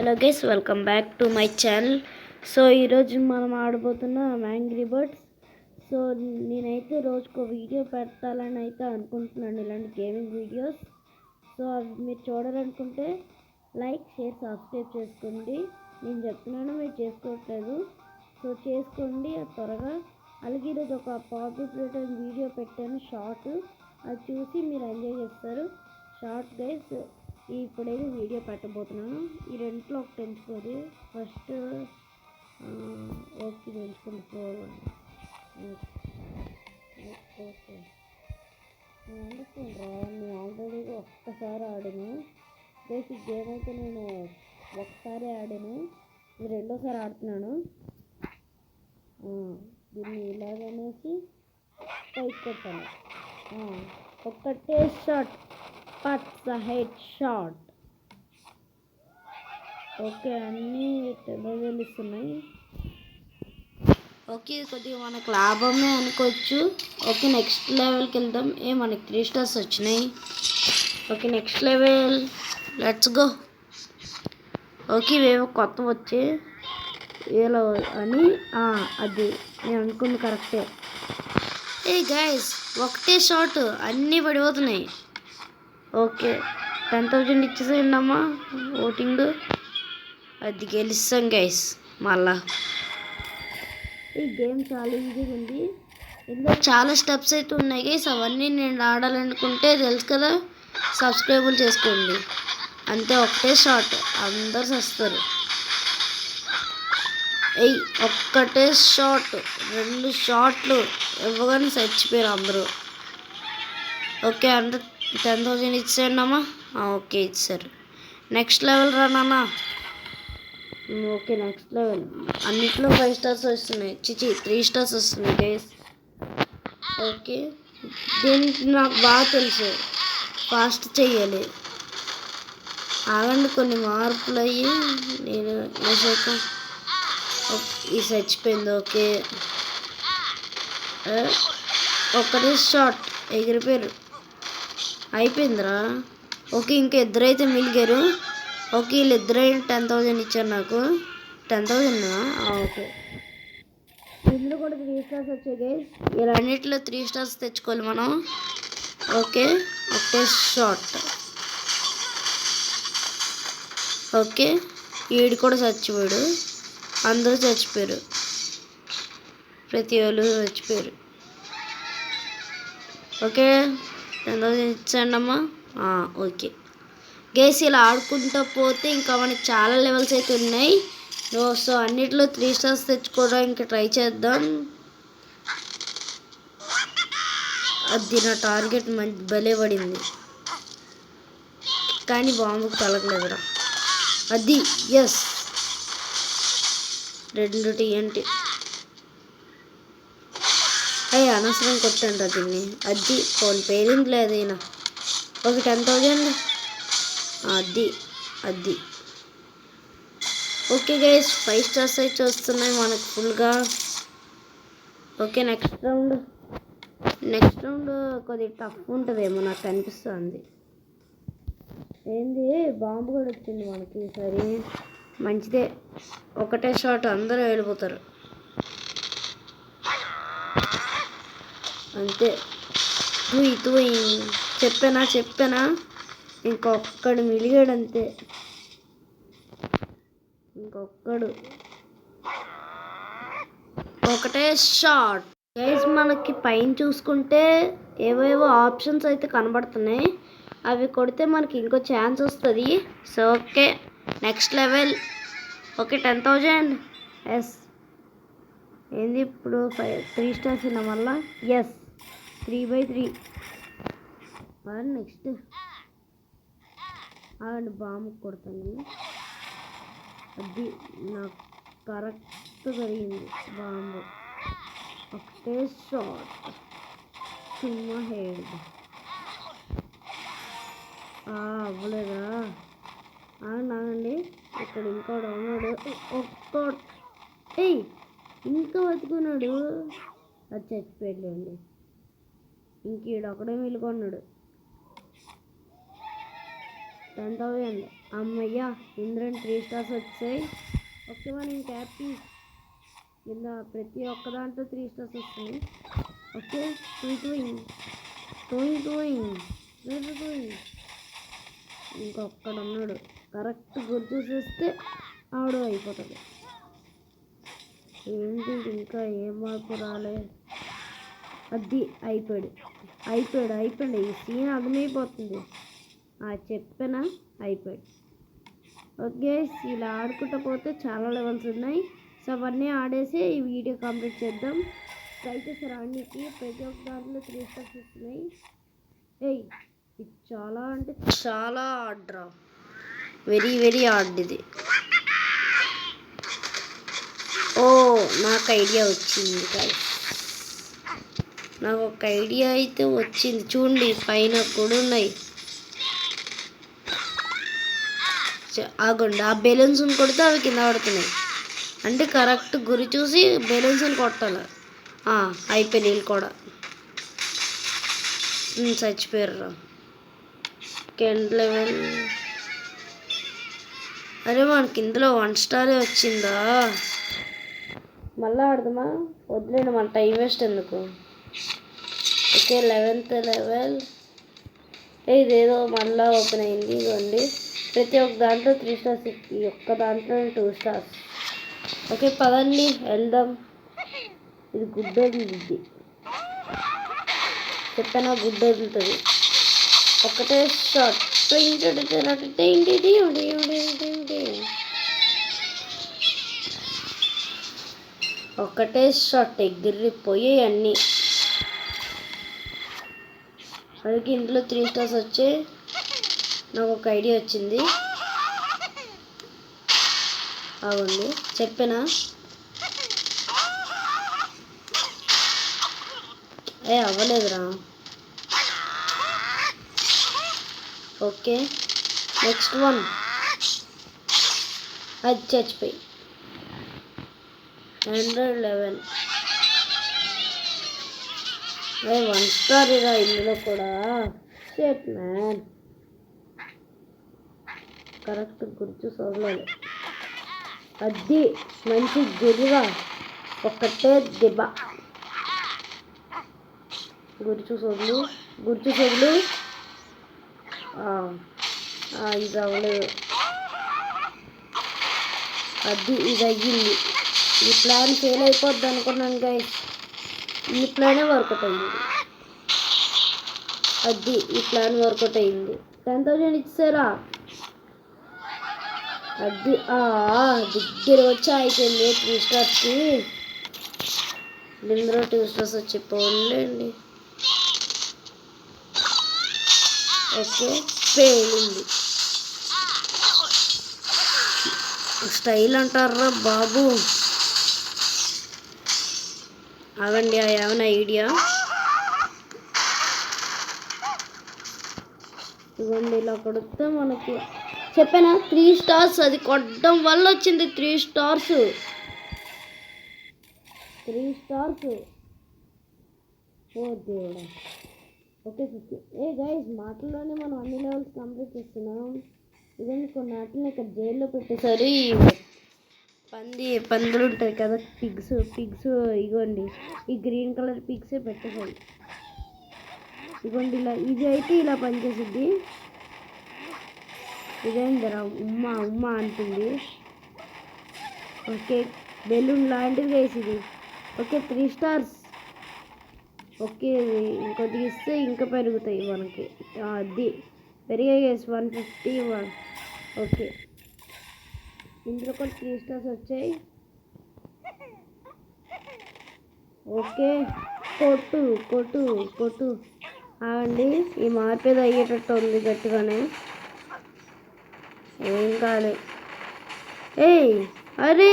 Hello guys, welcome back to my channel. So ఈరోజు మనం ఆడబోతున్నాం angry birds. So నేనైతే రోజుకో వీడియో పెట్టాలని అయితే అనుకుంటున్నాను, ఇలాంటి గేమింగ్ వీడియోస్. సో అవి మీరు చూడాలనుకుంటే లైక్, షేర్, సబ్స్క్రైబ్ చేసుకోండి. నేను చెప్తున్నాను, మీరు చేసుకోవట్లేదు. సో చేసుకోండి త్వరగా. అలాగే ఈరోజు ఒక పాపులర్ వీడియో పెట్టాను, షార్ట్. అది చూసి మీరు ఎంజాయ్ చేస్తారు. షార్ట్ గైస్, ఇప్పుడైతే వీడియో పెట్టబోతున్నాను. ఈ రెంట్లో ఒకటి ఎంచుకోరు. ఫస్ట్ ఓకే ఎంచుకుంటూ ఓకే అనుకుంటారా. నేను ఆల్రెడీ ఒక్కసారి ఆడాను. బేసిక్ గేమ్ అయితే నేను ఒకసారి ఆడాను, రెండోసారి ఆడుతున్నాను. దీన్ని ఇలాగనేసి పైకి కొట్టాను. ఒక్కటే షాట్, పట్స్ హెడ్ షాట్. ఓకే, అన్నీ తెలుస్తున్నాయి. ఓకే, కొద్దిగా మనకు లాభమే అనుకోవచ్చు. ఓకే, నెక్స్ట్ లెవెల్కి వెళ్దాం. మనకి 3 స్టార్స్ వచ్చినాయి. Okay, next level, let's go. Okay, ఇవేమో కొత్త వచ్చే ఏలో అని అది నేను అనుకుంది కరెక్టే. గైస్, ఒకటే షాట్ అన్నీ పడిపోతున్నాయి. ఓకే, 10,000 ఇచ్చేసేయండి అమ్మా ఓటింగ్. అది గెలుస్తాం గైస్. మళ్ళా ఈ గేమ్ చాలా ఈజీగా ఉంది. ఇందులో చాలా స్టెప్స్ అయితే ఉన్నాయి గైస్. అవన్నీ నేను ఆడాలనుకుంటే తెలుసు కదా, సబ్స్క్రైబుల్ చేసుకోండి. అంతే, ఒకటే షాట్, అందరు వస్తారు. ఒక్కటే షాట్, 2 షాట్లు ఇవ్వగానే చచ్చిపోయారు అందరూ. ఓకే, అందరు 10,000 ఇచ్చేయండి అమ్మా. ఓకే, ఇచ్చారు. నెక్స్ట్ లెవెల్ రా నాన్న. Okay, next level. అన్నిట్లో 5 స్టార్స్ వస్తున్నాయి, 3 స్టార్స్ వస్తున్నాయి గైస్. ఓకే, దీనికి నాకు బాగా తెలుసు, ఫాస్ట్ చెయ్యాలి. ఆగండి, కొన్ని మార్పులు అయ్యి నేను వేసాక ఈ చచ్చిపోయింది. ఓకే, ఒక్కటే షాట్ ఎగిరిపోయారు, అయిపోయిందిరా. ఓకే, ఇంకా ఇద్దరైతే మిలిగారు. ఓకే, వీళ్ళిద్దరై 10,000 ఇచ్చారు నాకు. 10,000. ఓకే, ఇందులో కూడా 3 స్టార్స్ వచ్చాయి గైస్. వీళ్ళన్నిటిలో 3 స్టార్స్ తెచ్చుకోవాలి మనం. ఓకే, ఒకటే షాట్. ఓకే, వీడు కూడా చచ్చిపోయాడు, అందరూ చచ్చిపోయారు, ప్రతి వాళ్ళు చచ్చిపోయారు. ఓకే, 10,000 ఇచ్చండి అమ్మా. ఓకే గైస్, ఇలా ఆడుకుంటూ పోతే ఇంకా మనకి చాలా లెవెల్స్ అయితే ఉన్నాయి. సో అన్నిట్లో 3 స్టార్స్ తెచ్చుకోవడానికి ట్రై చేద్దాం. అది నా టార్గెట్ మంచి భలే పడింది, కానీ బాంబుకి తలగలేదురా. అది ఎస్, 2 TNT. అనవసరం కొట్టండి దీన్ని. అది ఫోన్ పేరింది లేదైనా. ఒక 10,000. అది ఓకే గైస్, 5 స్టార్స్ అయితే వస్తున్నాయి మనకు ఫుల్గా. ఓకే, నెక్స్ట్ రౌండ్ కొద్దిగా టఫ్ ఉంటుందేమో నాకు అనిపిస్తుంది. ఏంది, బాంబు కూడా వచ్చింది మనకి ఈసారి. మంచిదే, ఒకటే షాట్ అందరూ వెళ్ళిపోతారు. అంతే, తూయి చెప్పానా. ఇంకొక్కడు మిలిగాడు, అంతే, ఇంకొక్కడు. ఒకటే షాట్ గైస్. మనకి పైన చూసుకుంటే ఏవేవో ఆప్షన్స్ అయితే కనబడుతున్నాయి, అవి కొడితే మనకి ఇంకో ఛాన్స్ వస్తుంది. So okay, next level. Okay, 10,000. Yes, ఏంది ఇప్పుడు 3 స్టార్స్ ఉన్నా మళ్ళా. ఎస్, 3/3. నెక్స్ట్ బాంబు కొడతాను. అది నాకు కరెక్ట్ జరిగింది బాంబు. ఒకటే షాట్, సుమ్మా హెడ్. అవ్వలేదా? నాగండి, ఇక్కడ ఇంకా ఉన్నాడు. ఇంకా బతుకున్నాడు. అది చచ్చిపోయాడులేండి. ఇంకీడొక్కడే మిలుకొన్నాడు. 10,000. అమ్మయ్య ఇంద్రన్ 3 స్టార్స్ వచ్చాయి. ఓకే మనం ఇంకా హ్యాపీ. కింద ప్రతి ఒక్క దాంట్లో 3 స్టార్స్ వస్తున్నాయి. ఓకే టూయింగ్ ఇంకొక్కడ ఉన్నాడు. కరెక్ట్ గురి చూసేస్తే ఆవిడ అయిపోతుంది. ఏంటి ఇంకా ఏం మార్పు రాలే. అది అయిపోయాడు. ఈ సీన్ అర్థమైపోతుంది. చెప్పానా అయిపోయాడు. ఓకే ఇలా ఆడుకుంటూ పోతే చాలా లెవెల్స్ ఉన్నాయి. సో అవన్నీ ఆడేసి ఈ వీడియో కంప్లీట్ చేద్దాం. ట్రై చేశారు ఆడడానికి. ప్రతి ఒక్క దాంట్లో 3 స్టార్స్ వస్తున్నాయి. ఇది చాలా అంటే చాలా ఆర్డరా. వెరీ హార్డ్ ఇది. నాకు ఐడియా వచ్చింది గైస్. నాకు ఒక ఐడియా అయితే వచ్చింది. చూడండి పైన కూడా ఉన్నాయి. ఆగండి ఆ బెలూన్స్ని కొడితే అవి కింద పడుతున్నాయి. అంటే కరెక్ట్ గురి చూసి బెలూన్స్ని కొట్టాలి. అయిపోయి నీళ్ళు కూడా చచ్చిపోయారు. కెండ్ లెవెల్. అరే మనకి ఇందులో 1 స్టారే వచ్చిందా? మళ్ళీ ఆడదామా? వదిలేండి మన టైం వేస్ట్ ఎందుకు. Okay 11th level. ఇదేదో మళ్ళీ ఓపెన్ అయింది. ఇదిగోండి ప్రతి ఒక్క దాంట్లో 3 స్టార్స్. ఈ ఒక్క దాంట్లో 2 స్టార్స్. ఓకే పదండి వెళ్దాం. ఇది గుడ్డ వదులుద్ది. చెప్పానా గుడ్డ వదులుతుంది. ఒకటే షాట్. ఒకటే షాట్ ఎగిరిపోయి అన్నీ. అందుకే ఇందులో 3 స్టార్స్ వచ్చాయి. నాకు ఒక ఐడియా వచ్చింది. అవునండి చెప్పానా. అవ్వలేదురా. Okay next one. అది చచ్చిపోయి 111. 1 స్టార్ ఇరా ఇందులో కూడా. షేట్ మ్యాన్. కరెక్ట్ గుర్తు చదవాలి. అది మంచి గురిగా ఒక్కటే దెబ్బ. గుర్చు సోదులు. ఇది అవ్వలేదు. ఇది అయ్యింది. ఈ ప్లాన్ ఫెయిల్ అయిపోద్ది అనుకున్నాను గైస్. ఈ ప్లానే వర్కౌట్ అయ్యింది. ఈ ప్లాన్ వర్కౌట్ అయ్యింది. 10,000 ఇచ్చారా? దగ్గర వచ్చి అయిపోయింది 3 స్టార్స్కి. ఇందులో 2 స్టార్స్ వచ్చి పోలేండి. ఓకే పేలింది. స్టైల్ అంటారా బాబు. అవండి ఏమైనా ఐడియా. ఇవ్వండి ఇలా కొడితే మనకి చెప్పానా 3 స్టార్స్. అది కొట్టడం వల్ల వచ్చింది 3 స్టార్స్. ఓ దేవుడా. ఓకే 50. గైస్ మాటల్లోనే మనం అన్ని లెవెల్స్ కంప్లీట్ చేస్తున్నాం. ఇదండి కొన్ని ఆటలను ఇక్కడ జైల్లో పెట్టేశారు. ఈ పందులు ఉంటాయి కదా పిగ్స్. ఇగోండి ఈ గ్రీన్ కలర్ పిగ్సే పెట్టేశారు. ఇగోండి ఇది అయితే ఇలా పనిచేసిద్ది. ఇదేందరా ఉమ్మా అంటుంది. ఓకే బెలూన్ లాంటిది వేసింది. Okay 3 stars. ఓకే ఇంకొద్దిగా ఇస్తే ఇంకా పెరుగుతాయి మనకి. అది పెరిగాయి 151. ఓకే ఇందులో కూడా 3 స్టార్స్ వచ్చాయి. ఓకే కొట్టు అండి. ఈ మార్పేది అయ్యేటట్టు ఉంది గట్టిగానే. ఏం కాలే. అరే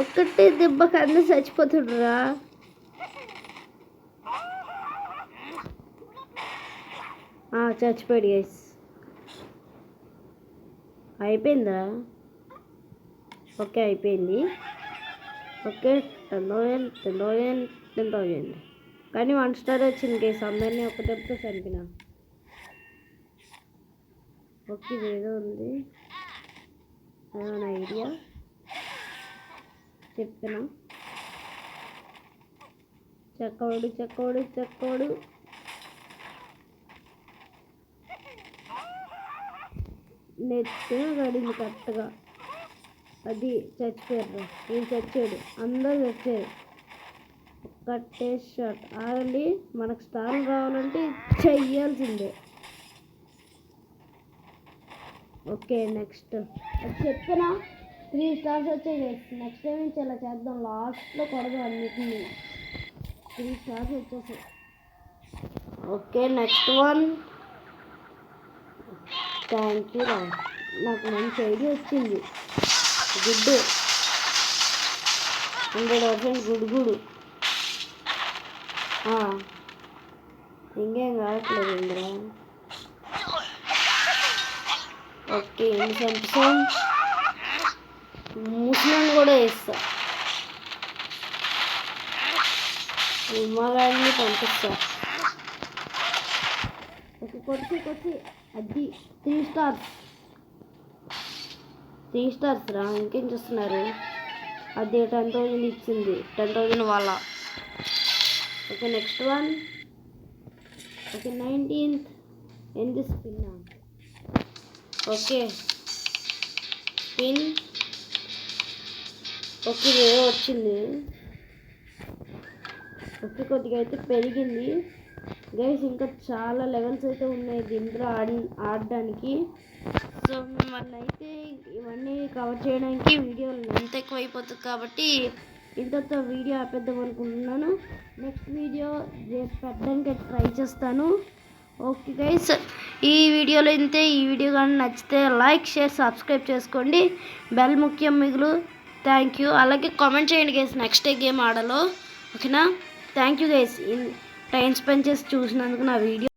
ఒక్కటే దెబ్బకి అందరూ చచ్చిపోతుండ్రా. చచ్చిపోయాడు గైస్. అయిపోయిందా? ఓకే అయిపోయింది. ఓకే 10,000 కానీ 1 స్టార్ వచ్చింది గైస్. అందరినీ ఒక దెబ్బతో చంపిన. ఓకే ఏదో ఉంది, ఏమైనా ఐడియా చెప్పిన. చెక్కవాడు చెక్కవాడు చెక్కవాడు నెత్తిన గడింది కరెక్ట్గా. అది చచ్చిపోయారు, నేను చచ్చాడు, అందరూ చచ్చారు. ఒక్కటే షాట్. ఆగండి, మనకు స్టార్లు రావాలంటే చెయ్యాల్సిందే. ఓకే నెక్స్ట్ అది చెప్పిన 3 స్టార్స్ వచ్చాయి. నెక్స్ట్ టైం నుంచి అలా చేద్దాం, లాస్ట్లో కొడదాం అన్నిటిని. 3 స్టార్స్ వచ్చేసాయి. Okay next one. Thank you రా, నాకు మంచి ఐడియా వచ్చింది. గుడ్డు 100% గుడు. ఇంకేం కావట్లేదు ఇంద్రా. ఓకే సంతోషం, ముస్లిం కూడా వేస్తా, ఉమ్మగాడిని పంపిస్తా. ఓకే కొట్టి అది 3 స్టార్స్. 3 స్టార్స్ రా, ఇంకేం చూస్తున్నారు. అది 10,000 ఇచ్చింది, 10,000 వాళ్ళ. Okay next one. Okay 19th ఎందు స్పిన్. Okay spin. ఓకే ఏదో వచ్చింది. ఓకే కొద్దిగా అయితే పెరిగింది గైస్. ఇంకా చాలా లెవెల్స్ అయితే ఉన్నాయి దీంట్లో ఆడడానికి. సో మిమ్మల్ని అయితే ఇవన్నీ కవర్ చేయడానికి వీడియో లెంత్ ఎక్కువ అయిపోతుంది కాబట్టి ఇంతతో వీడియో ఆపేద్దాం అనుకుంటున్నాను. నెక్స్ట్ వీడియో రేపు పెట్టడానికి ట్రై చేస్తాను. ఓకే గైస్, ఈ వీడియోలో ఇంతే. ఈ వీడియో కానీ నచ్చితే లైక్ షేర్ సబ్స్క్రైబ్ చేసుకోండి, బెల్ ముఖ్యం మిగులు. Thank you. అలాగే కామెంట్ చేయండి గైస్ నెక్స్ట్ ఏ గేమ్ ఆడాలో. ఓకేనా? Thank you guys, time spend చేసి చూసినందుకు నా వీడియో.